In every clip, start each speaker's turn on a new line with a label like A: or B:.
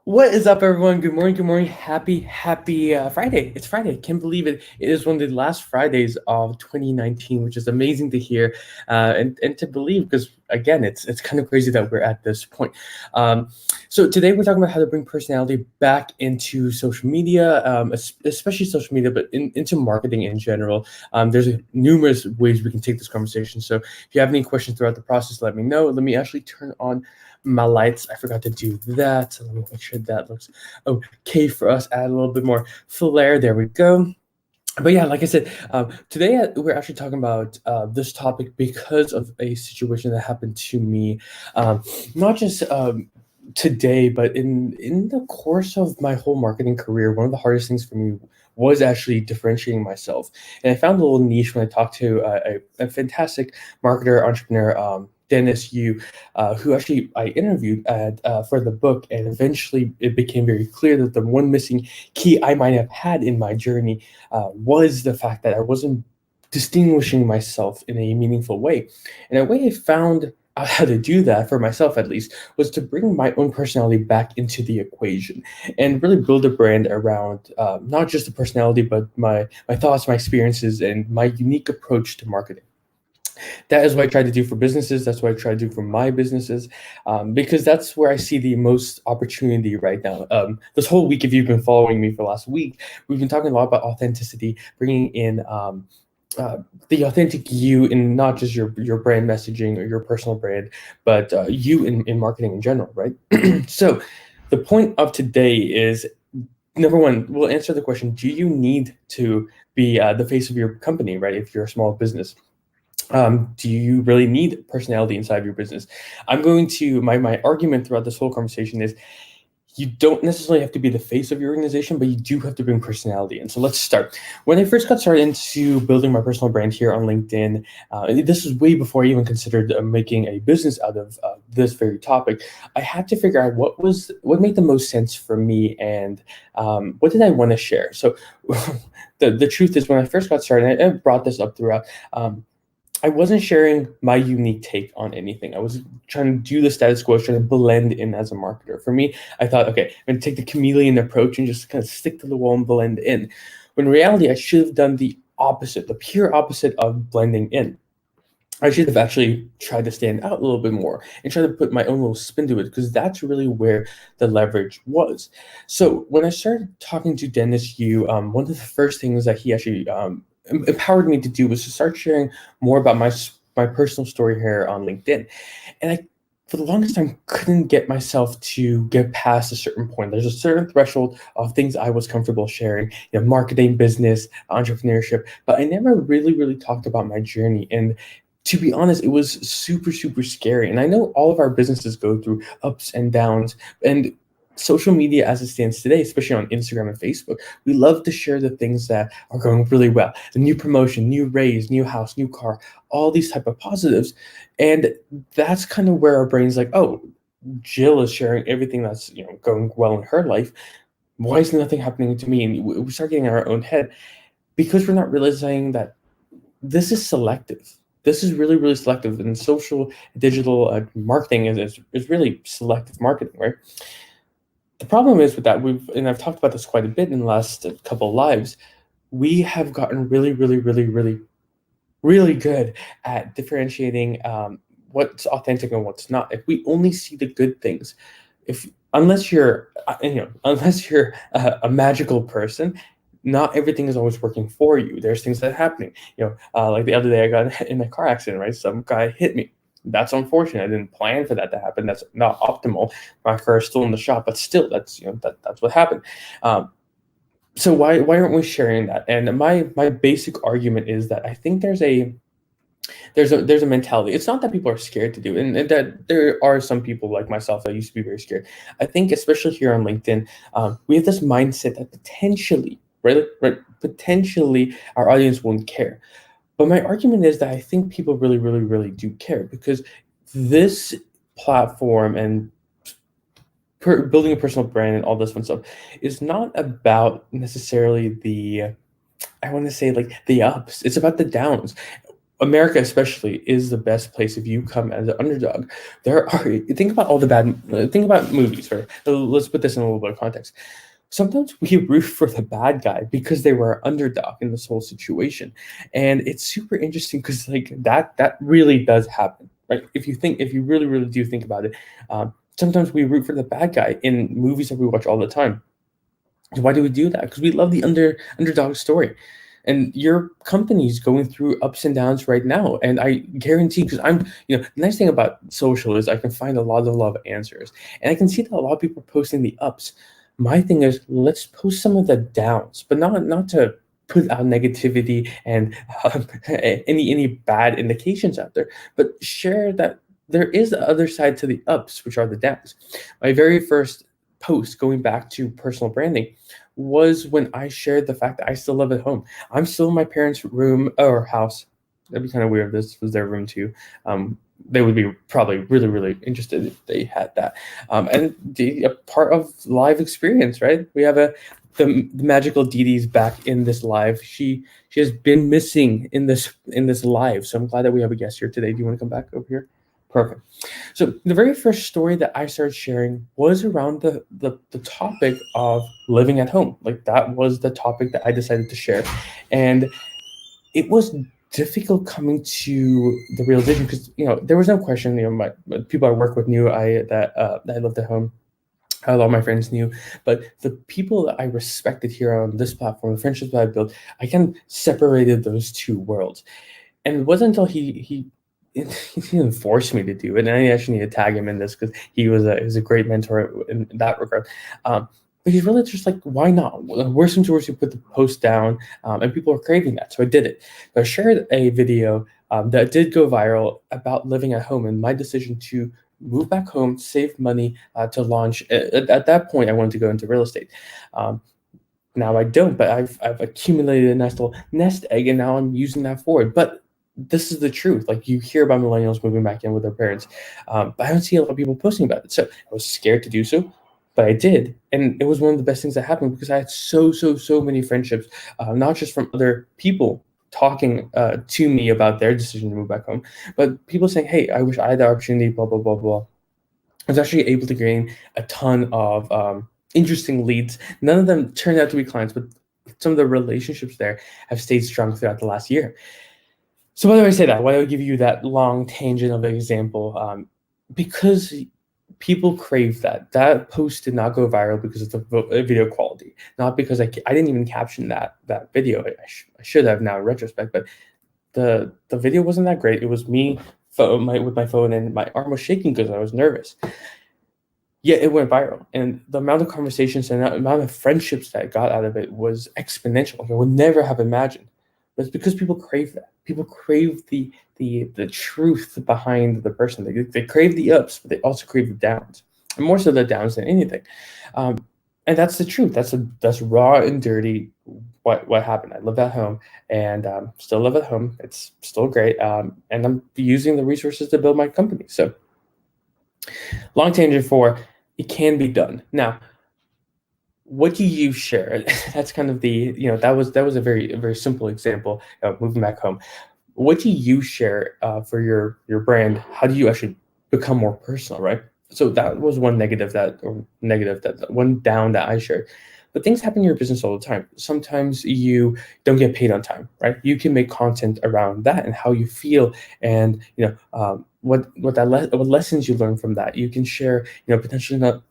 A: What is up, everyone? Good morning. Good morning. Happy Friday. It's Friday. Can't believe it. It is one of the last Fridays of 2019, which is amazing to hear and to believe because, again, it's kind of crazy that we're at this point. Um, so today we're talking about how to bring personality back into social media, especially social media, but into marketing in general. There's numerous ways we can take this conversation. So if you have any questions throughout the process, let me know. Let me actually turn on my lights. I forgot to do that. So let me make sure that looks okay for us. Add a little bit more flair. There we go. But yeah, like I said, today we're actually talking about this topic because of a situation that happened to me, not just today, but in the course of my whole marketing career. One of the hardest things for me was actually differentiating myself, and I found a little niche when I talked to a fantastic marketer entrepreneur. Dennis Yu, who actually I interviewed for the book, and eventually it became very clear that the one missing key I might have had in my journey was the fact that I wasn't distinguishing myself in a meaningful way. And a way I found out how to do that for myself, at least, was to bring my own personality back into the equation and really build a brand around not just the personality, but my thoughts, my experiences, and my unique approach to marketing. That is what I try to do for businesses. That's what I try to do for my businesses, because that's where I see the most opportunity right now. This whole week, if you've been following me for the last week, we've been talking a lot about authenticity, bringing in uh, the authentic you in not just your brand messaging or your personal brand, but you in marketing in general, right? So the point of today is number one, we'll answer the question: do you need to be the face of your company, right? If you're a small business, do you really need personality inside of your business? I'm going to my argument throughout this whole conversation is you don't necessarily have to be the face of your organization, but you do have to bring personality in. So let's start. When I first got started into building my personal brand here on LinkedIn, this was way before I even considered making a business out of this very topic. I had to figure out what made the most sense for me and what did I want to share. So the truth is, when I first got started, I brought this up throughout. I wasn't sharing my unique take on anything. I was trying to do the status quo, trying to blend in as a marketer. For me, I thought, okay, I'm going to take the chameleon approach and just kind of stick to the wall and blend in. When in reality, I should have done the opposite, the pure opposite of blending in. I should have actually tried to stand out a little bit more and try to put my own little spin to it because that's really where the leverage was. So when I started talking to Dennis Yu, one of the first things that he actually empowered me to do was to start sharing more about my personal story here on LinkedIn. And I, for the longest time, couldn't get myself to get past a certain point. There's a certain threshold of things I was comfortable sharing, marketing, business, entrepreneurship, but I never really talked about my journey. And to be honest, it was super scary. And I know all of our businesses go through ups and downs. And social media as it stands today, especially on Instagram and Facebook, we love to share the things that are going really well. The new promotion, new raise, new house, new car, all these type of positives. And that's kind of where our brain's like, oh, Jill is sharing everything that's going well in her life. Why is nothing happening to me? And we start getting in our own head because we're not realizing that this is selective. This is really selective, and social digital marketing is really selective marketing, right? The problem is with that, and I've talked about this quite a bit in the last couple of lives, we have gotten really good at differentiating what's authentic and what's not. If we only see the good things, if unless you're unless you're a magical person, not everything is always working for you. There's things that are happening. Like the other day, I got in a car accident. Right, some guy hit me. That's unfortunate. I didn't plan for that to happen. That's not optimal. My car is still in the shop, but still, that's what happened. So why aren't we sharing that? And my basic argument is that I think there's a mentality. It's not that people are scared to do it, and that there are some people like myself that used to be very scared. I think especially here on LinkedIn, we have this mindset that potentially, right, potentially our audience won't care. But my argument is that I think people really do care because this platform and building a personal brand and all this fun stuff is not about necessarily the, I want to say, like, the ups. It's about the downs. America especially is the best place if you come as an underdog. There are think about all the bad think about movies, right? Let's put this in a little bit of context. Sometimes we root for the bad guy because they were underdog in this whole situation, and it's super interesting because like that really does happen, right? If you really do think about it, sometimes we root for the bad guy in movies that we watch all the time. Why do we do that? Because we love the underdog story. And your company's going through ups and downs right now. And I guarantee, because the nice thing about social is I can find a lot of answers. And I can see that a lot of people are posting the ups. My thing is, let's post some of the downs, but not to put out negativity and any bad indications out there, but share that there is the other side to the ups, which are the downs. My very first post, going back to personal branding, was when I shared the fact that I still live at home. I'm still in my parents' room or house. That'd be kind of weird. This was their room too. They would be probably really interested if they had that. And a part of live experience, right? We have the magical Dee Dee's back in this live. She has been missing in this live, so I'm glad that we have a guest here today. Do you want to come back over here? Perfect. So the very first story that I started sharing was around the topic of living at home. Like that was the topic that I decided to share, and it was difficult coming to the realization because there was no question. My people I work with knew that I lived at home. A lot of my friends knew, but the people that I respected here on this platform, the friendships that I built, I kind of separated those two worlds. And it wasn't until he didn't force me to do it, and I actually need to tag him in this because he was a great mentor in that regard. But he's really just like, why not? Worst comes to worst, you put the post down, and people are craving that, so I did it. So I shared a video that did go viral about living at home and my decision to move back home, save money to launch. At that point, I wanted to go into real estate. Now I don't, but I've accumulated a nice little nest egg, and now I'm using that forward. But this is the truth. Like you hear about millennials moving back in with their parents, but I don't see a lot of people posting about it. So I was scared to do so, but I did, and it was one of the best things that happened because I had so many friendships, not just from other people talking to me about their decision to move back home, but people saying, "Hey, I wish I had the opportunity." Blah blah blah blah. I was actually able to gain a ton of interesting leads. None of them turned out to be clients, but some of the relationships there have stayed strong throughout the last year. So why do I say that? Why do I give you that long tangent of an example? Because people crave that. That post did not go viral because of the video quality, not because I didn't even caption that video. I should have now in retrospect, but the video wasn't that great. It was me with my phone, and my arm was shaking because I was nervous. Yet it went viral, and the amount of conversations and the amount of friendships that I got out of it was exponential. Like I would never have imagined. But it's because people crave that. People crave the truth behind the person. They crave the ups, but they also crave the downs, and more so the downs than anything. And that's the truth. That's raw and dirty. What happened? I live at home, and still live at home. It's still great, and I'm using the resources to build my company. So, long tangent for it can be done. Now, what do you share? That's kind of that was a very simple example of moving back home. What do you share for your brand? How do you actually become more personal, right? So that was one negative that one down that I shared. But things happen in your business all the time. Sometimes you don't get paid on time, right? You can make content around that and how you feel, and what lessons you learn from that. You can share, potentially not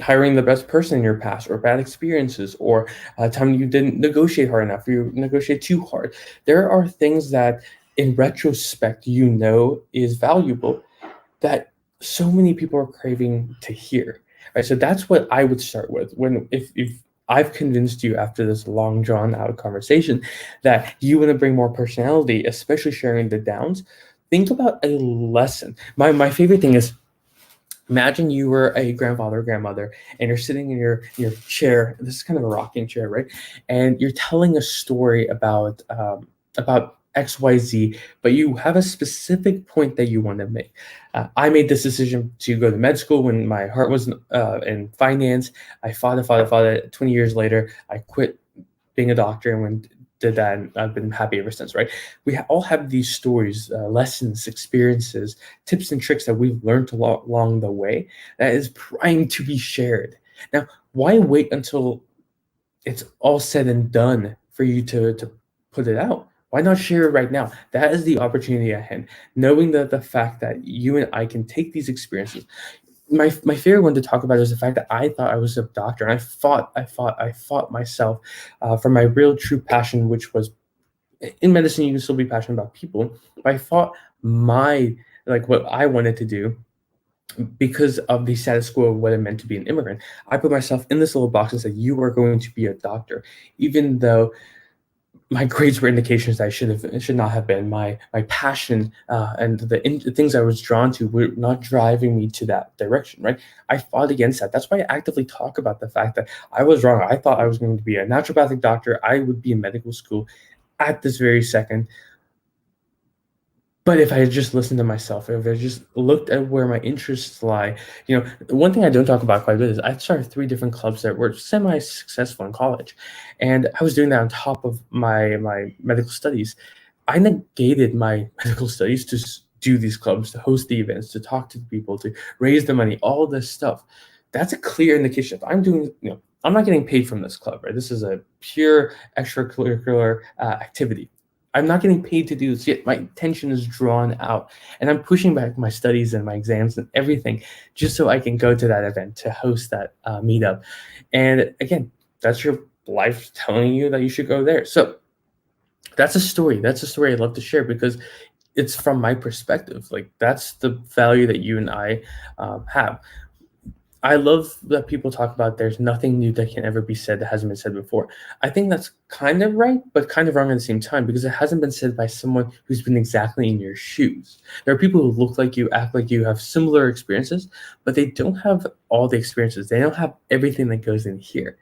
A: hiring the best person in your past, or bad experiences, or a time you didn't negotiate hard enough, or you negotiate too hard. There are things that in retrospect is valuable that so many people are craving to hear, right? So that's what I would start with. If I've convinced you after this long drawn out conversation that you want to bring more personality, especially sharing the downs, think about a lesson. My favorite thing is, imagine you were a grandfather or grandmother, and you're sitting in your chair. This is kind of a rocking chair, right? And you're telling a story about XYZ, but you have a specific point that you want to make. I made this decision to go to med school when my heart was in finance. I fought it. 20 years later, I quit being a doctor and went did that, and I've been happy ever since, right? All have these stories, lessons, experiences, tips and tricks that we've learned along the way that is primed to be shared. Now, why wait until it's all said and done for you to put it out? Why not share it right now? That is the opportunity at hand. Knowing that the fact that you and I can take these experiences. My favorite one to talk about is the fact that I thought I was a doctor, and I fought myself for my real true passion, which was in medicine. You can still be passionate about people, but I fought my like what I wanted to do because of the status quo of what it meant to be an immigrant. I put myself in this little box and said, "You are going to be a doctor," even though my grades were indications that I should not have been. My passion and the things I was drawn to were not driving me to that direction. Right? I fought against that. That's why I actively talk about the fact that I was wrong. I thought I was going to be a naturopathic doctor. I would be in medical school at this very second. But if I had just listened to myself, if I just looked at where my interests lie, one thing I don't talk about quite a bit is I started three different clubs that were semi-successful in college, and I was doing that on top of my medical studies. I negated my medical studies to do these clubs, to host the events, to talk to the people, to raise the money, all this stuff. That's a clear indication. If I'm doing, I'm not getting paid from this club, right? This is a pure extracurricular activity. I'm not getting paid to do this yet. My attention is drawn out, and I'm pushing back my studies and my exams and everything just so I can go to that event, to host that meetup. And again, that's your life telling you that you should go there. So that's a story. That's a story I'd love to share because it's from my perspective. Like, that's the value that you and I have. I love that people talk about there's nothing new that can ever be said that hasn't been said before. I think that's kind of right, but kind of wrong at the same time because it hasn't been said by someone who's been exactly in your shoes. There are people who look like you, act like you, have similar experiences, but they don't have all the experiences. They don't have everything that goes in here.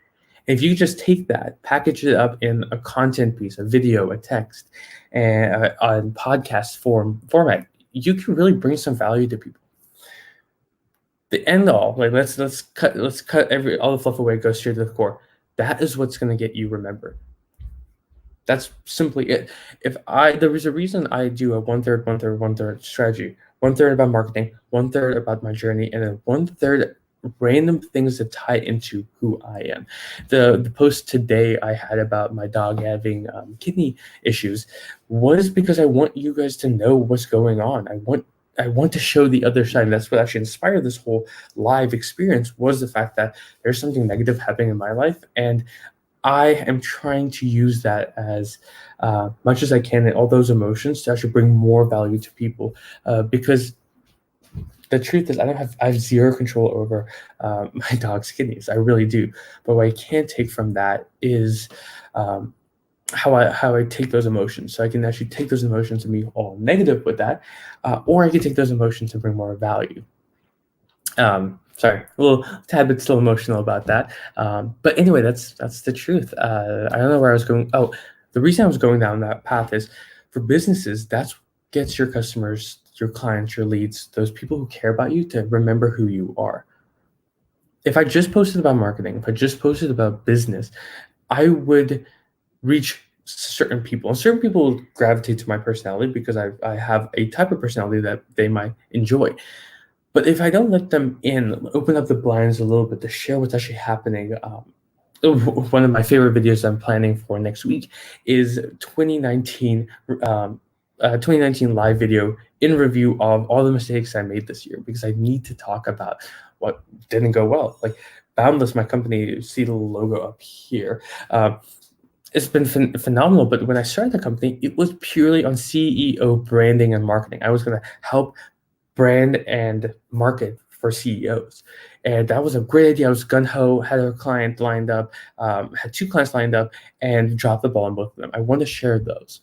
A: If you just take that, package it up in a content piece, a video, a text, and on podcast format, you can really bring some value to people. The end all, like let's cut every all the fluff away, go straight to the core. That is what's going to get you remembered. That's simply it. If I There was a reason I do a one third strategy, one third about marketing, one third about my journey, and then one third random things that tie into who I am. The post today I had about my dog having kidney issues was because I want you guys to know what's going on. I want to show the other side. And that's what actually inspired this whole live experience, was the fact that there's something negative happening in my life, and I am trying to use that as much as I can, and all those emotions, to actually bring more value to people. Because the truth is, I have zero control over my dog's kidneys. I really do. But what I can take from that is um, how I take those emotions. So I can actually take those emotions and be all negative with that, or I can take those emotions and bring more value. Sorry, a little tad bit still emotional about that. But anyway, that's the truth. I don't know where I was going. Oh, the reason I was going down that path is for businesses. That's gets your customers, your clients, your leads, those people who care about you, to remember who you are. If I just posted about marketing, if I just posted about business, I would reach certain people, and certain people gravitate to my personality because I have a type of personality that they might enjoy. But if I don't let them in, open up the blinds a little bit to share what's actually happening, one of my favorite videos I'm planning for next week is 2019 live video in review of all the mistakes I made this year, because I need to talk about what didn't go well. Like Boundless, my company, you see the logo up here. It's been phenomenal, but when I started the company, it was purely on CEO branding and marketing. I was going to help brand and market for CEOs. And that was a great idea. I was gun ho, had a client lined up, had two clients lined up, and dropped the ball on both of them. I want to share those.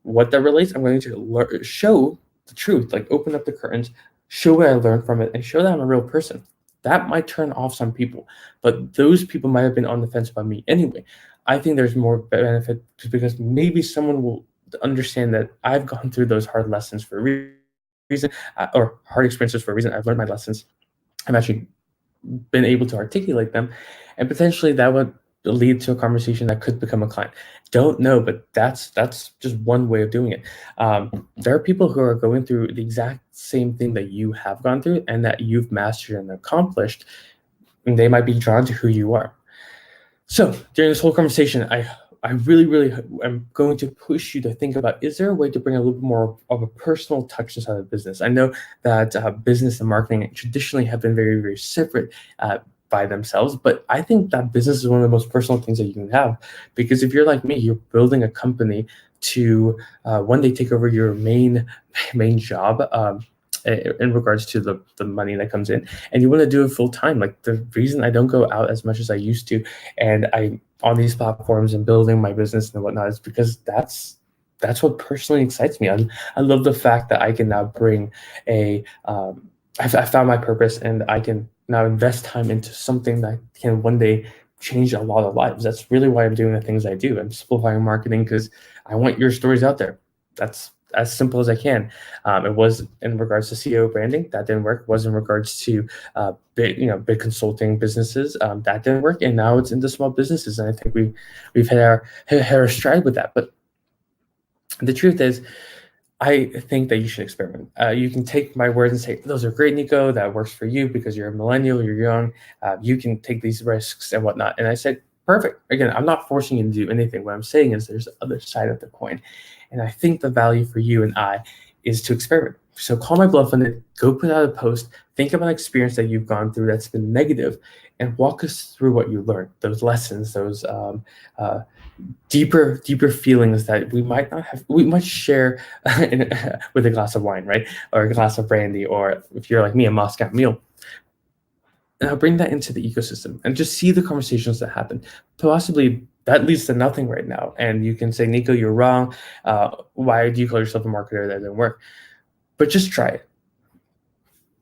A: What that relates, I'm going to show the truth, like open up the curtains, show what I learned from it, and show that I'm a real person. That might turn off some people, but those people might have been on the fence about me anyway. I think there's more benefit because maybe someone will understand that I've gone through those hard lessons for a reason, or hard experiences for a reason. I've learned my lessons. I've actually been able to articulate them, and potentially that would lead to a conversation that could become a client. Don't know, but that's just one way of doing it. There are people who are going through the exact same thing that you have gone through and that you've mastered and accomplished, and they might be drawn to who you are. So during this whole conversation, I really, really am going to push you to think about, is there a way to bring a little bit more of a personal touch inside of business? I know that business and marketing traditionally have been very, very separate by themselves, but I think that business is one of the most personal things that you can have, because if you're like me, you're building a company to one day take over your main job. In regards to the money that comes in, and you want to do it full time. Like, the reason I don't go out as much as I used to, and I on these platforms and building my business and whatnot, is because that's what personally excites me. I love the fact that I can now bring I found my purpose, and I can now invest time into something that can one day change a lot of lives. That's really why I'm doing the things I do. I'm simplifying marketing because I want your stories out there. That's as simple as I can. It was in regards to CEO branding, that didn't work. It was in regards to big consulting businesses, that didn't work. And now it's into small businesses, and I think we've hit our stride with that. But the truth is, I think that you should experiment. You can take my words and say, those are great, Nico. That works for you because you're a millennial, you're young. You can take these risks and whatnot. And I said, perfect. Again, I'm not forcing you to do anything. What I'm saying is there's the other side of the coin. And I think the value for you and I is to experiment. So call my bluff on it. Go put out a post. Think about an experience that you've gone through that's been negative, and walk us through what you learned, those lessons, those deeper feelings that we might share with a glass of wine, right? Or a glass of brandy, or if you're like me, a Moscow Mule. And I'll bring that into the ecosystem and just see the conversations that happen. Possibly that leads to nothing right now. And you can say, Nico, you're wrong. Why do you call yourself a marketer? That didn't work. But just try it.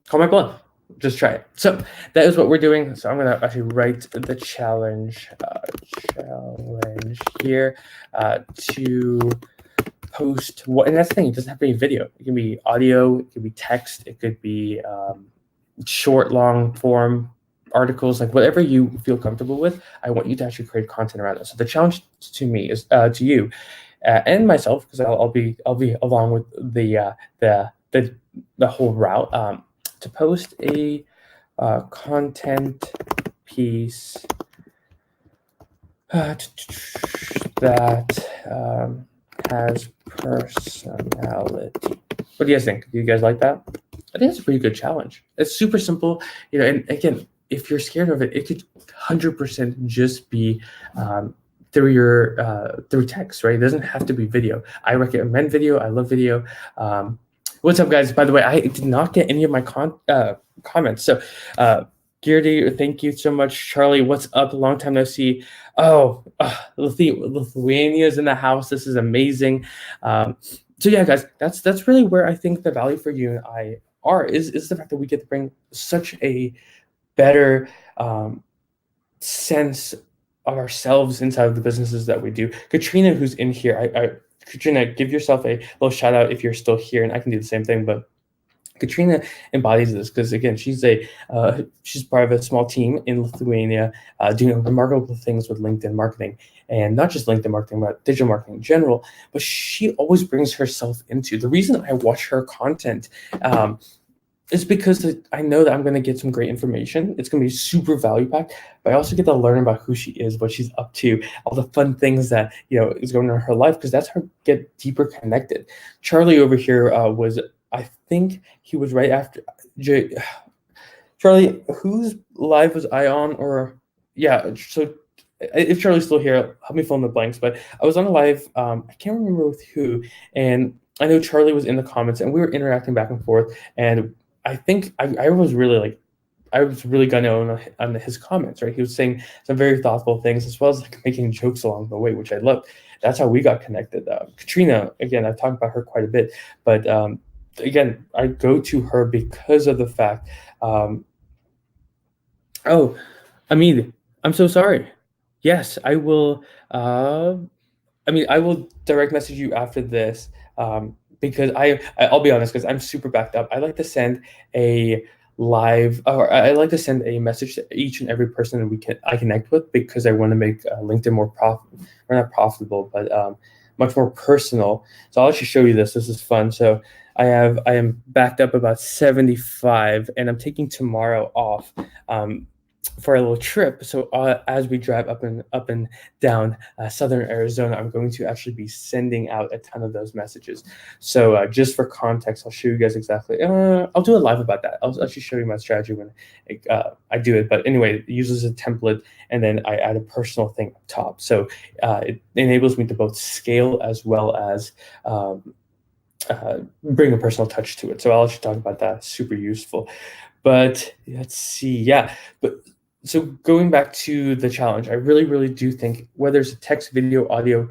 A: Call my bluff. Just try it. So that is what we're doing. So I'm going to actually write the challenge here to post what, and that's the thing, it doesn't have to be video. It can be audio, it could be text, it could be short, long form articles, like whatever you feel comfortable with. I want you to actually create content around it. So the challenge to me is to you and myself, because I'll be along with the whole route, to post a content piece that has personality. What do you guys think? Do you guys like that? I think it's a pretty good challenge. It's super simple, and again, if you're scared of it, it could 100% just be through text, right? It doesn't have to be video. I recommend video. I love video. What's up, guys? By the way, I did not get any of my comments. So, Geardy, thank you so much. Charlie, what's up? Long time no see. Oh, Lithuania's in the house. This is amazing. So yeah, guys, that's really where I think the value for you and I is the fact that we get to bring such a better sense of ourselves inside of the businesses that we do. Katrina, who's in here, Katrina, give yourself a little shout out if you're still here, and I can do the same thing. But Katrina embodies this because, again, she's part of a small team in Lithuania, doing remarkable things with LinkedIn marketing, and not just LinkedIn marketing, but digital marketing in general. But she always brings herself into the reason I watch her content. It's because I know that I'm going to get some great information. It's going to be super value packed, but I also get to learn about who she is, what she's up to, all the fun things that is going on in her life, because that's how get deeper connected. Charlie over here was, I think he was right after Charlie. Whose live was I on? Or yeah, so if Charlie's still here, help me fill in the blanks. But I was on a live. I can't remember with who, and I know Charlie was in the comments, and we were interacting back and forth, and I think I was really gunning on his comments, right? He was saying some very thoughtful things, as well as making jokes along the way, which I loved. That's how we got connected. Katrina, again, I've talked about her quite a bit, but again, I go to her because of the fact. Oh, Amid, I'm so sorry. Yes, I will. I will direct message you after this, because I'll be honest, because I'm super backed up. I like to send a live, or I like to send a message to each and every person that I connect with, because I want to make LinkedIn more or not profitable, but much more personal. So I'll actually show you this. This is fun. So I am backed up about 75, and I'm taking tomorrow off. For a little trip. So as we drive up and down southern Arizona, I'm going to actually be sending out a ton of those messages. So just for context, I'll show you guys exactly. I'll do a live about that. I'll actually show you my strategy when I do it. But anyway, it uses a template, and then I add a personal thing up top. So it enables me to both scale as well as bring a personal touch to it. So I'll actually talk about that. Super useful. But let's see. Yeah. But so going back to the challenge, I really, really do think whether it's a text, video, audio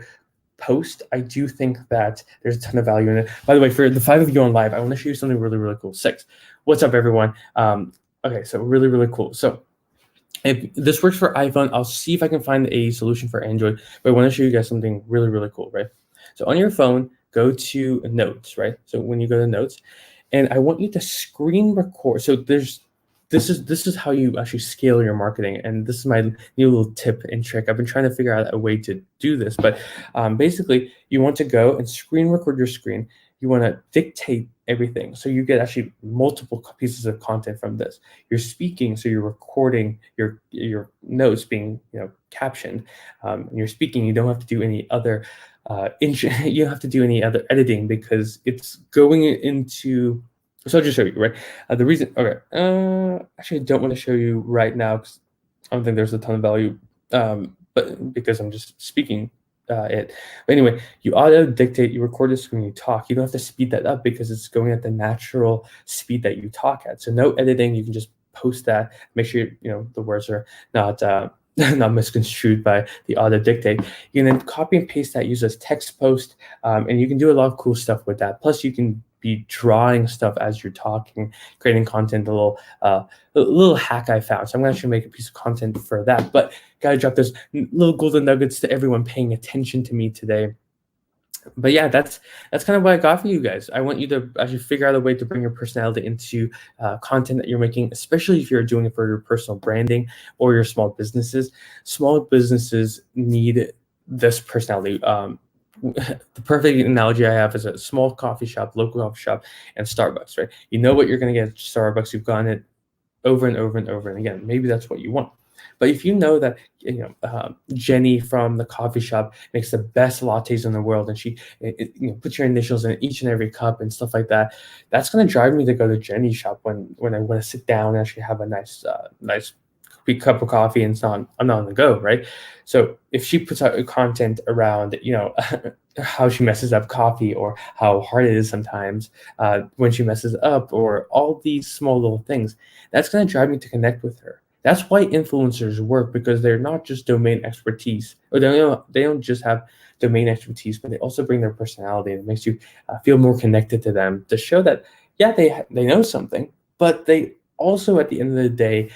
A: post, I do think that there's a ton of value in it. By the way, for the 5 of you on live, I want to show you something really, really cool. 6. What's up, everyone? Okay, so really, really cool. So if this works for iPhone, I'll see if I can find a solution for Android. But I want to show you guys something really, really cool, right? So on your phone, go to Notes, right? So when you go to Notes, and I want you to screen record. So this is how you actually scale your marketing, and this is my new little tip and trick. I've been trying to figure out a way to do this, but basically, you want to go and screen record your screen. You want to dictate everything, so you get actually multiple pieces of content from this. You're speaking, so you're recording your notes being captioned. And you're speaking. You don't have to do any other you don't have to do any other editing, because it's going into. So I'll just show you, right? The reason, okay, actually I don't want to show you right now, because I don't think there's a ton of value, but because I'm just speaking it. But anyway, you auto dictate, you record this when you talk. You don't have to speed that up, because it's going at the natural speed that you talk at. So no editing, you can just post that. Make sure the words are not not misconstrued by the auto dictate. You can then copy and paste that, use as text post, and you can do a lot of cool stuff with that. Plus, you can be drawing stuff as you're talking, creating content. A little hack I found. So I'm going to actually make a piece of content for that. But gotta drop those little golden nuggets to everyone paying attention to me today. But yeah, that's kind of what I got for you guys. I want you to actually figure out a way to bring your personality into content that you're making, especially if you're doing it for your personal branding or your small businesses. Small businesses need this personality. The perfect analogy I have is a small coffee shop, local coffee shop, and Starbucks, right? You know what you're going to get at Starbucks. You've gotten it over and over and over and again. Maybe that's what you want. But if you know that Jenny from the coffee shop makes the best lattes in the world, and she puts your initials in each and every cup and stuff like that, that's going to drive me to go to Jenny's shop when I want to sit down and actually have a nice big cup of coffee, and I'm not on the go, right? So if she puts out content around how she messes up coffee, or how hard it is sometimes when she messes up, or all these small little things, that's going to drive me to connect with her. That's why influencers work, because they're not just domain expertise, or they don't just have domain expertise, but they also bring their personality, and it makes you feel more connected to them, to show that they know something, but they also at the end of the day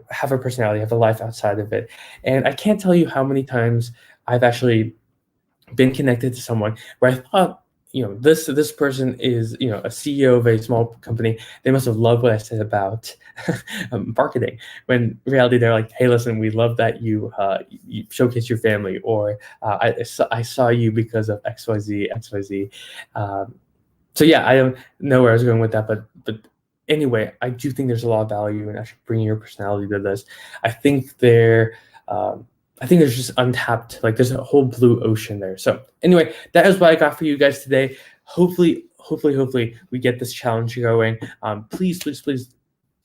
A: have a personality, have a life outside of it. And I can't tell you how many times I've actually been connected to someone where I thought, this person is, a CEO of a small company. They must have loved what I said about marketing. When in reality, they're like, hey, listen, we love that you showcase your family, or I saw you because of XYZ, XYZ. So yeah, I don't know where I was going with that, but anyway, I do think there's a lot of value in actually bringing your personality to this. I think there's just untapped, like there's a whole blue ocean there. So anyway, that is what I got for you guys today. Hopefully we get this challenge going. Please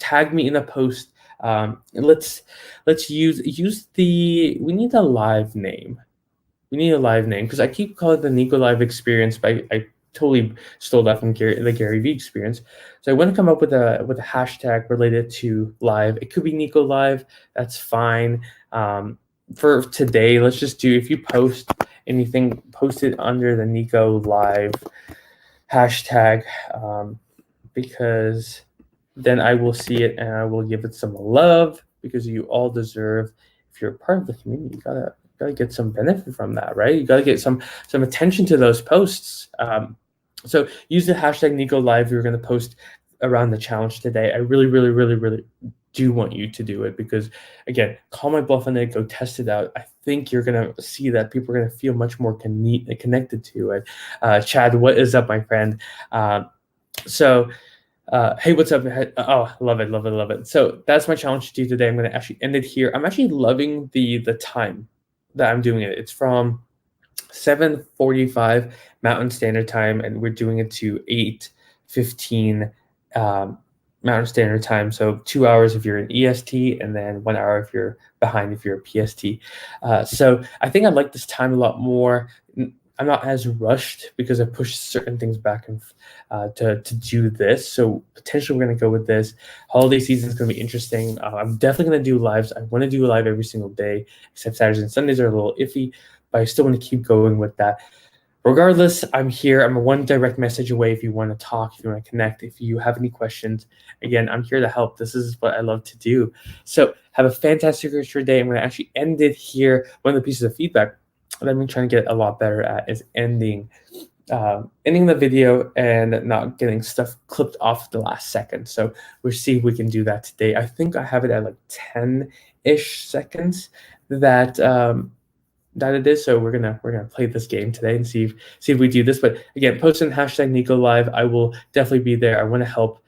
A: tag me in a post. And let's use we need a live name. We need a live name, because I keep calling it the Nico Live Experience, but I totally stole that from the Gary Vee Experience. So I want to come up with a hashtag related to live. It could be Nico Live. That's fine. For today, let's just do, if you post anything, post it under the Nico Live hashtag, because then I will see it and I will give it some love, because you all deserve, if you're a part of the community, you gotta get some benefit from that, right? You gotta get some attention to those posts. So use the hashtag Nico Live. You're gonna post around the challenge today. I really, really, really, really do want you to do it because, again, call my bluff on it, go test it out. I think you're going to see that people are going to feel much more connected to it. Chad, what is up, my friend? So, hey, what's up? Oh, love it, love it, love it. So that's my challenge to you today. I'm going to actually end it here. I'm actually loving the time that I'm doing it. It's from 7:45 Mountain Standard Time, and we're doing it to 8:15 um, Mountain Standard Time. So 2 hours if you're in EST, and then 1 hour if you're behind if you're a PST. So I think I like this time a lot more. I'm not as rushed because I pushed certain things back and to do this. So potentially we're gonna go with this. Holiday season is gonna be interesting. I'm definitely gonna do lives. I want to do a live every single day, except Saturdays and Sundays are a little iffy, but I still want to keep going with that. Regardless, I'm here. I'm one direct message away if you want to talk, if you want to connect, if you have any questions. Again, I'm here to help. This is what I love to do. So have a fantastic rest of your day. I'm going to actually end it here. One of the pieces of feedback that I've been trying to get a lot better at is ending the video and not getting stuff clipped off the last second. So we'll see if we can do that today. I think I have it at like 10-ish seconds that that it is. So we're gonna play this game today and see if we do this. But again, post in hashtag Nico Live. I will definitely be there. I want to help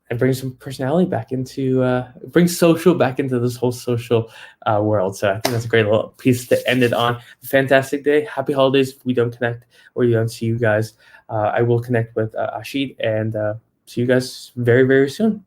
A: and bring some personality back into bring social back into this whole social world. So I think that's a great little piece to end it on. Fantastic day. Happy holidays. If we don't connect or you don't see you guys, I will connect with Ashid and see you guys very, very soon.